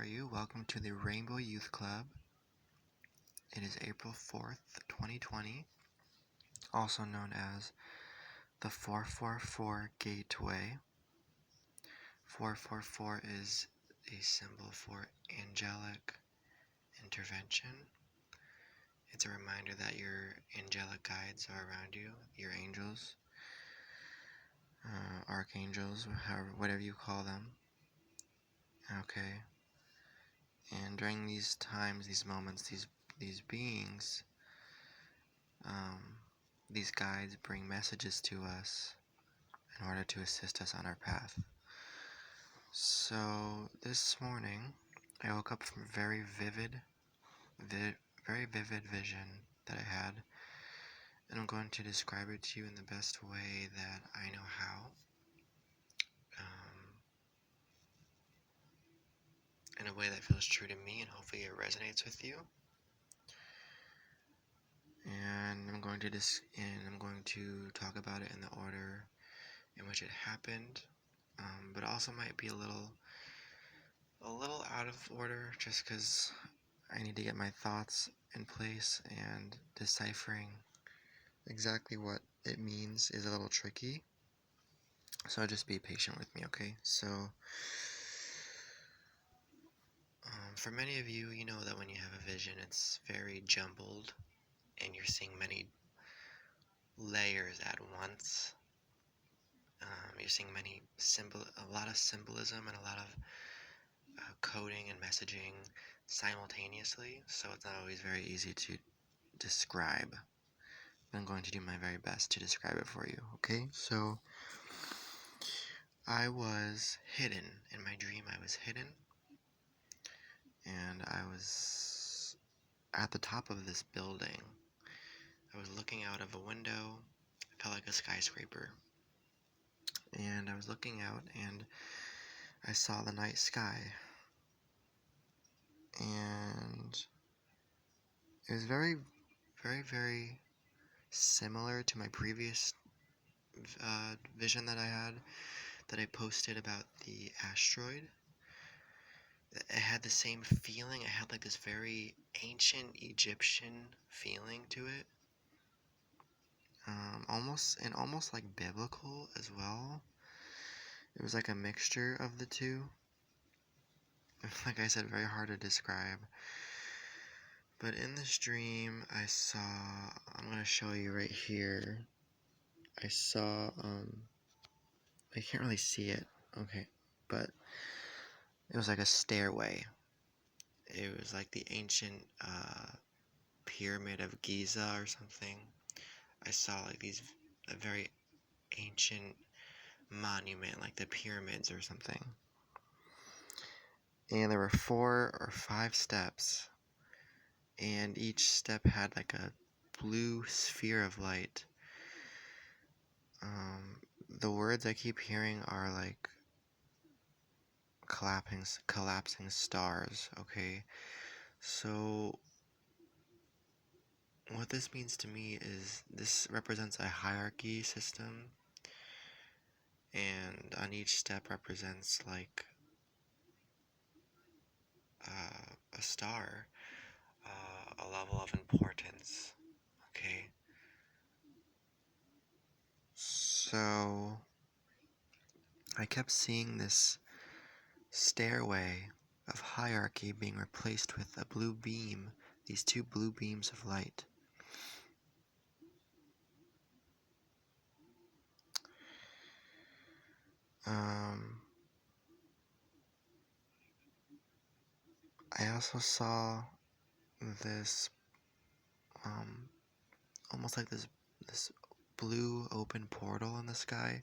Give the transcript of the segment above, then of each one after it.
you? Welcome to the Rainbow Youth Club. It is April 4th, 2020, also known as the 444 Gateway. 444 is a symbol for angelic intervention. It's a reminder that your angelic guides are around you, your angels, archangels, whatever you call them. Okay. And during these times, these moments, these beings, these guides bring messages to us in order to assist us on our path. So this morning, I woke up from a very vivid vision that I had, and I'm going to describe it to you in the best way that I know how. In a way that feels true to me, and hopefully it resonates with you. And I'm going to talk about it in the order in which it happened, but also might be a little out of order, just because I need to get my thoughts in place, and deciphering exactly what it means is a little tricky. So just be patient with me, okay? So for many of you, you know that when you have a vision, it's very jumbled, and you're seeing many layers at once. You're seeing a lot of symbolism and a lot of coding and messaging simultaneously, so it's not always very easy to describe. I'm going to do my very best to describe it for you, okay? So I was hidden. In my dream, I was hidden, and I was at the top of this building. I was looking out of a window. It felt like a skyscraper. And I was looking out, and I saw the night sky. And it was very, very, very similar to my previous vision that I had, that I posted about the asteroid. It had the same feeling. It had like this very ancient Egyptian feeling to it. Almost like biblical as well. It was like a mixture of the two. Like I said, very hard to describe. But in this dream, I saw, I'm going to show you right here. I saw, I can't really see it, okay, but it was like a stairway. It was like the ancient pyramid of Giza or something. I saw like a very ancient monument, like the pyramids or something. And there were 4 or 5 steps, and each step had like a blue sphere of light. The words I keep hearing are like collapsing stars, okay? So what this means to me is this represents a hierarchy system, and on each step represents like a star, a level of importance, okay? So I kept seeing this stairway of hierarchy being replaced with a blue beam, these 2 blue beams of light. I also saw this, almost like this blue open portal in the sky,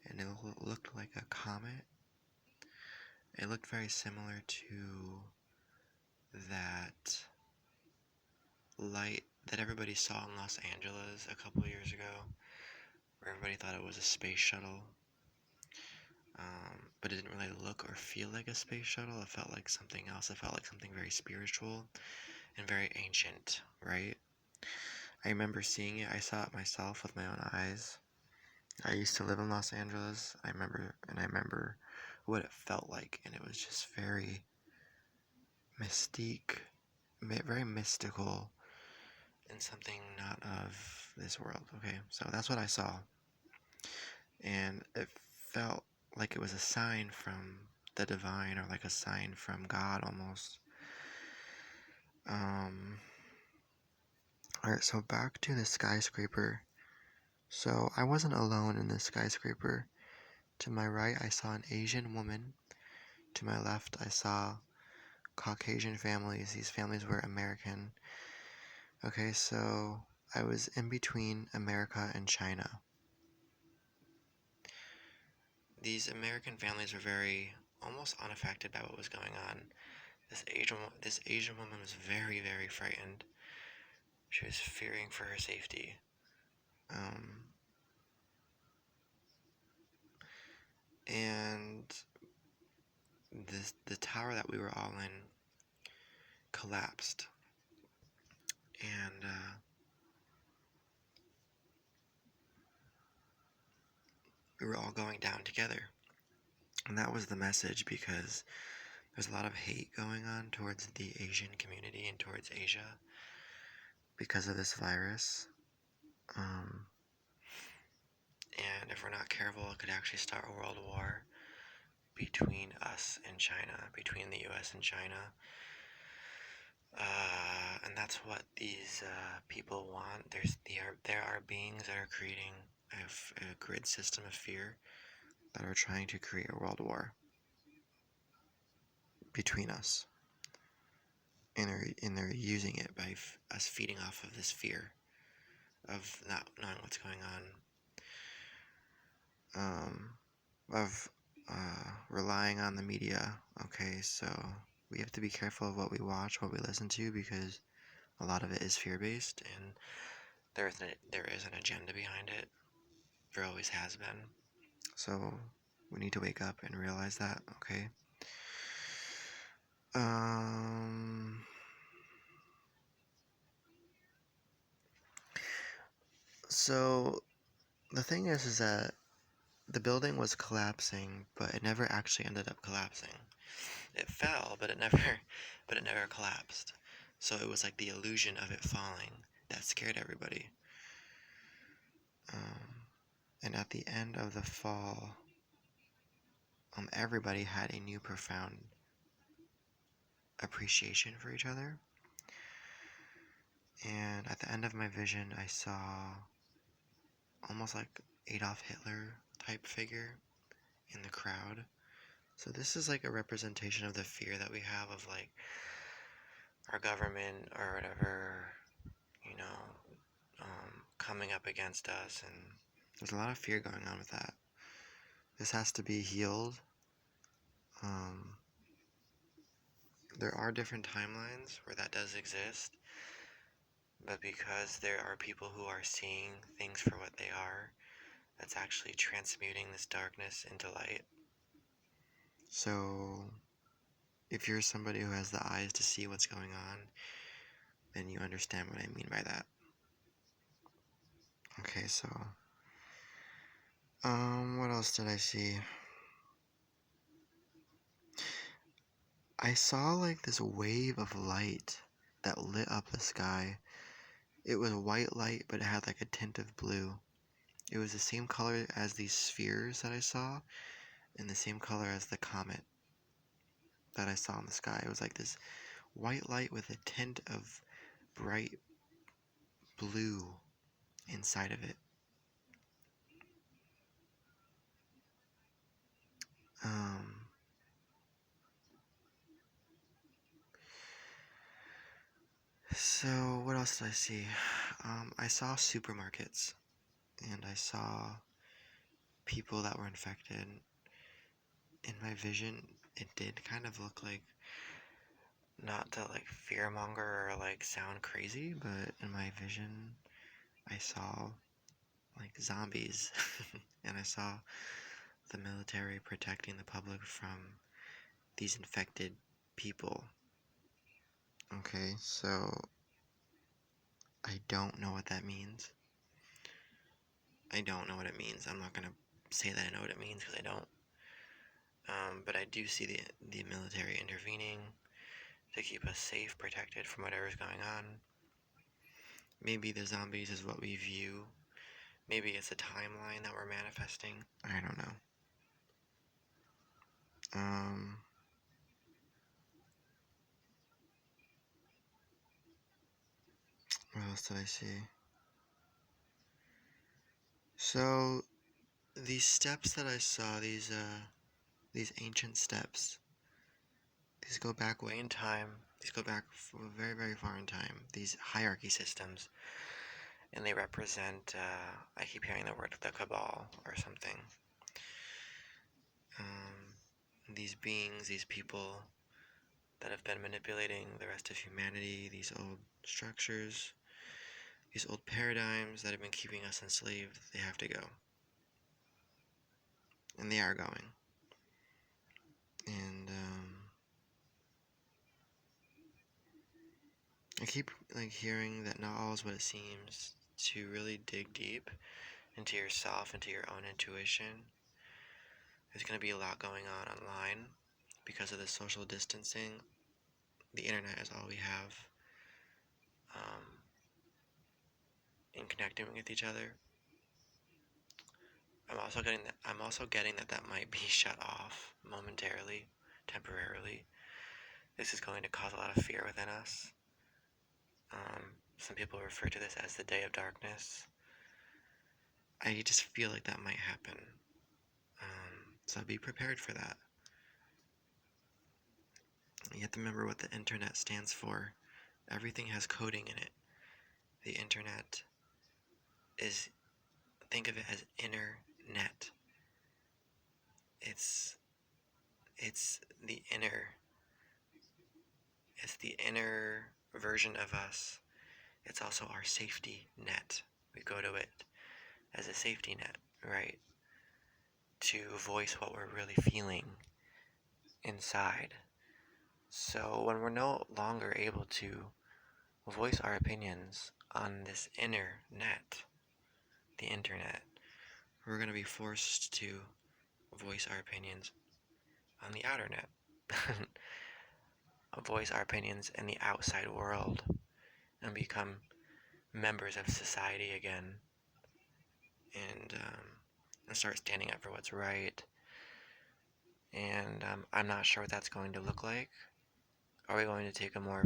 and it looked like a comet. It looked very similar to that light that everybody saw in Los Angeles a couple of years ago, where everybody thought it was a space shuttle. But it didn't really look or feel like a space shuttle. It felt like something else. It felt like something very spiritual and very ancient, right? I remember seeing it. I saw it myself with my own eyes. I used to live in Los Angeles. I remember what it felt like, and it was just very mystique, very mystical, and something not of this world. Okay, so that's what I saw. And it felt like it was a sign from the divine, or like a sign from God almost. Alright, so back to the skyscraper. So I wasn't alone in this skyscraper. To my right, I saw an Asian woman. To my left, I saw Caucasian families. These families were American. Okay, so I was in between America and China. These American families were very almost unaffected by what was going on. This Asian woman was very, very frightened. She was fearing for her safety. And the tower that we were all in collapsed, and we were all going down together. And that was the message, because there's a lot of hate going on towards the Asian community and towards Asia because of this virus. And if we're not careful, it could actually start a world war between us and China, between the US and China. And that's what these people want. There are beings that are creating a grid system of fear that are trying to create a world war between us. And they're using it by us feeding off of this fear of not knowing what's going on, of relying on the media. Okay, so we have to be careful of what we watch, what we listen to, because a lot of it is fear-based, and there is an agenda behind it. There always has been. So we need to wake up and realize that, okay? So the thing is that the building was collapsing, but it never actually ended up collapsing. It fell, but it never collapsed. So it was like the illusion of it falling that scared everybody. And at the end of the fall, everybody had a new profound appreciation for each other. And at the end of my vision, I saw almost like Adolf Hitler type figure in the crowd. So this is like a representation of the fear that we have of like our government or whatever, coming up against us, and there's a lot of fear going on with that. This has to be healed. There are different timelines where that does exist, but because there are people who are seeing things for what they are, that's actually transmuting this darkness into light. So if you're somebody who has the eyes to see what's going on, then you understand what I mean by that. Okay, so what else did I see? I saw like this wave of light that lit up the sky. It was white light, but it had like a tint of blue. It was the same color as these spheres that I saw, and the same color as the comet that I saw in the sky. It was like this white light with a tint of bright blue inside of it. So what else did I see? I saw supermarkets, and I saw people that were infected. In my vision, it did kind of look like, not to like fearmonger or like sound crazy, but in my vision, I saw like zombies, and I saw the military protecting the public from these infected people. Okay, so I don't know what that means. I don't know what it means. I'm not gonna say that I know what it means, because I don't. But I do see the military intervening, to keep us safe, protected from whatever's going on. Maybe the zombies is what we view. Maybe it's a timeline that we're manifesting. I don't know. What else did I see? So, these steps that I saw, these ancient steps, these go back way in time. These go back very, very far in time. These hierarchy systems. And they represent, I keep hearing the word the cabal or something. These beings, these people that have been manipulating the rest of humanity, these old structures, these old paradigms that have been keeping us enslaved, they have to go. And they are going. And I keep hearing that not all is what it seems, to really dig deep into yourself, into your own intuition. There's going to be a lot going on online because of the social distancing. The internet is all we have in connecting with each other. I'm also getting that might be shut off momentarily, temporarily. This is going to cause a lot of fear within us. Some people refer to this as the day of darkness. I just feel like that might happen. So be prepared for that. You have to remember what the internet stands for. Everything has coding in it. The internet is, think of it as inner net. It's the inner version of us. It's also our safety net. We go to it as a safety net, right? To voice what we're really feeling inside. So when we're no longer able to voice our opinions on this inner net, the internet, we're going to be forced to voice our opinions on the outer net. Voice our opinions in the outside world and become members of society again, and start standing up for what's right. And I'm not sure what that's going to look like. Are we going to take a more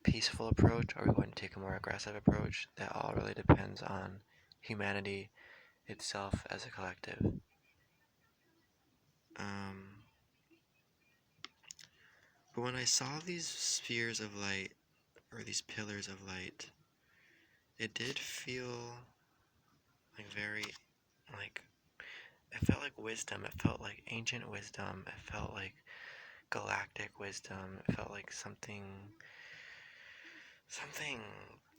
peaceful approach? Are we going to take a more aggressive approach? That all really depends on humanity itself as a collective. But when I saw these spheres of light, or these pillars of light, it did feel very, it felt like wisdom. It felt like ancient wisdom. It felt like galactic wisdom. It felt like something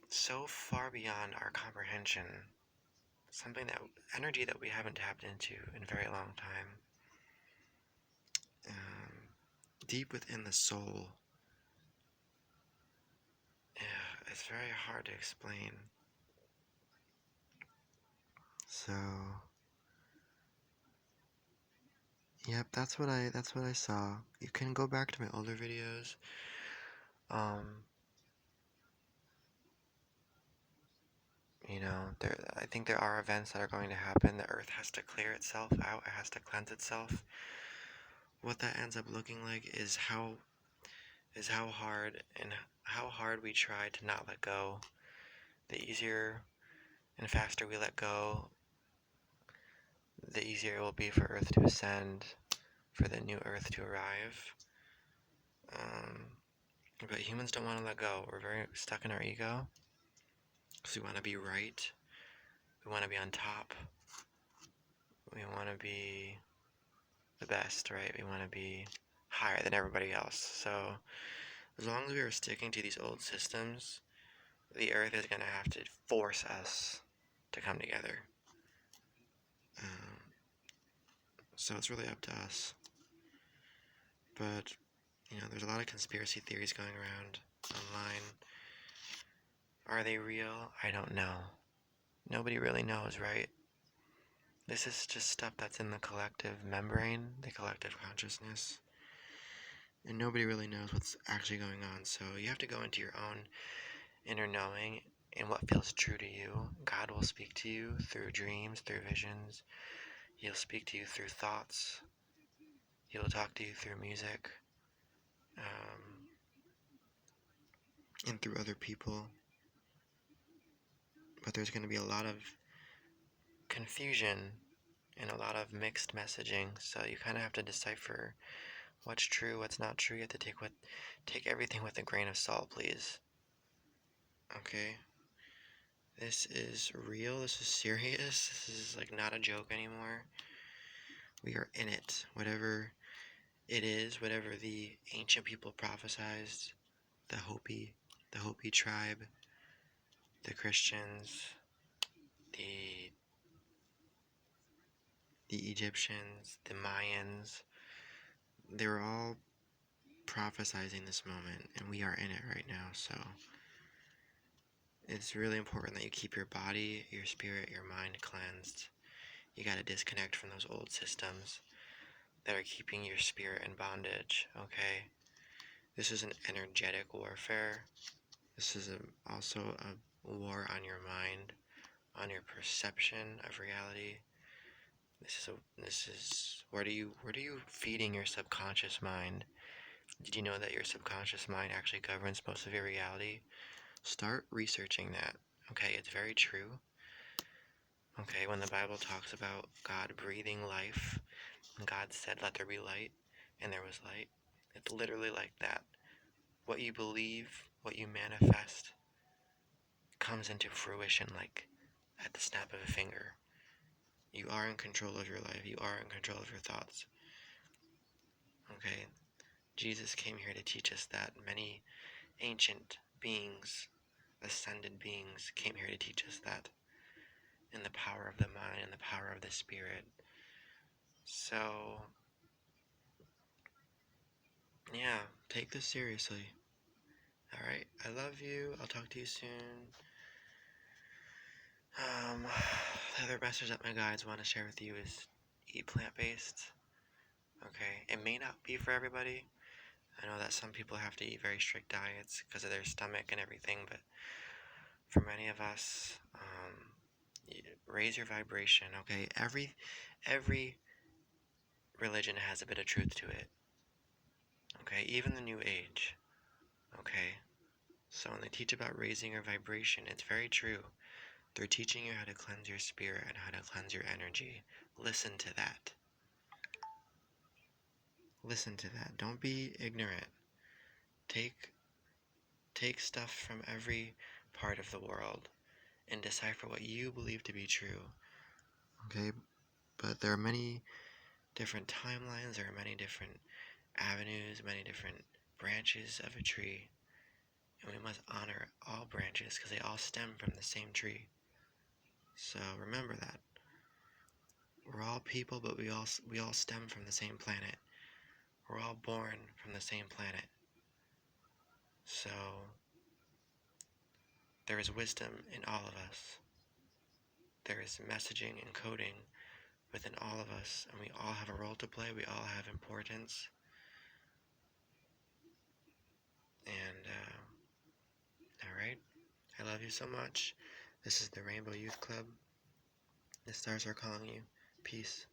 so far beyond our comprehension. Energy that we haven't tapped into in a very long time. Deep within the soul. Yeah, it's very hard to explain. So, yep, that's what I saw. You can go back to my older videos. I think there are events that are going to happen. The Earth has to clear itself out. It has to cleanse itself. What that ends up looking like is how hard we try to not let go. The easier and faster we let go, the easier it will be for Earth to ascend, for the new Earth to arrive. But humans don't want to let go. We're very stuck in our ego. Because we want to be right. We want to be on top. We want to be the best, right? We want to be higher than everybody else. So as long as we are sticking to these old systems, the Earth is going to have to force us to come together. So it's really up to us. But, there's a lot of conspiracy theories going around online. Are they real? I don't know. Nobody really knows, right? This is just stuff that's in the collective membrane, the collective consciousness. and nobody really knows what's actually going on. So you have to go into your own inner knowing and what feels true to you. God will speak to you through dreams, through visions. He'll speak to you through thoughts. He'll talk to you through music, and through other people. But there's going to be a lot of confusion and a lot of mixed messaging, so you kind of have to decipher what's true, what's not true. You have to take everything with a grain of salt, please. Okay? This is real, this is serious, this is like not a joke anymore. We are in it. Whatever it is, whatever the ancient people prophesized, the Hopi tribe, the Christians, the Egyptians, the Mayans, they were all prophesizing this moment, and we are in it right now. So it's really important that you keep your body, your spirit, your mind cleansed. You got to disconnect from those old systems that are keeping your spirit in bondage. Okay, this is an energetic warfare. This is also a war on your mind, on your perception of reality. This is where do you feeding your subconscious mind? Did you know that your subconscious mind actually governs most of your reality? Start researching that. Okay, it's very true. Okay, when the Bible talks about God breathing life, and God said, "Let there be light," and there was light, it's literally like that. What you believe, what you manifest, comes into fruition like at the snap of a finger. You are in control of your life. You are in control of your thoughts. Okay, Jesus came here to teach us that. Many ancient beings, ascended beings, came here to teach us that. In the power of the mind and the power of the spirit. So, yeah, take this seriously. Alright, I love you. I'll talk to you soon. The other message that my guides want to share with you is eat plant-based. Okay, it may not be for everybody. I know that some people have to eat very strict diets because of their stomach and everything, but for many of us, raise your vibration, okay? Every religion has a bit of truth to it, okay? Even the New Age, okay? So when they teach about raising your vibration, it's very true. They're teaching you how to cleanse your spirit and how to cleanse your energy. Listen to that. Listen to that. Don't be ignorant. Take stuff from every part of the world and decipher what you believe to be true. Okay? But there are many different timelines, there are many different avenues, many different branches of a tree. And we must honor all branches because they all stem from the same tree. So remember that. We're all people, but we all stem from the same planet. We're all born from the same planet. So there is wisdom in all of us. There is messaging and coding within all of us, and we all have a role to play. We all have importance. And, alright, I love you so much. This is the Rainbow Youth Club. The stars are calling you. Peace.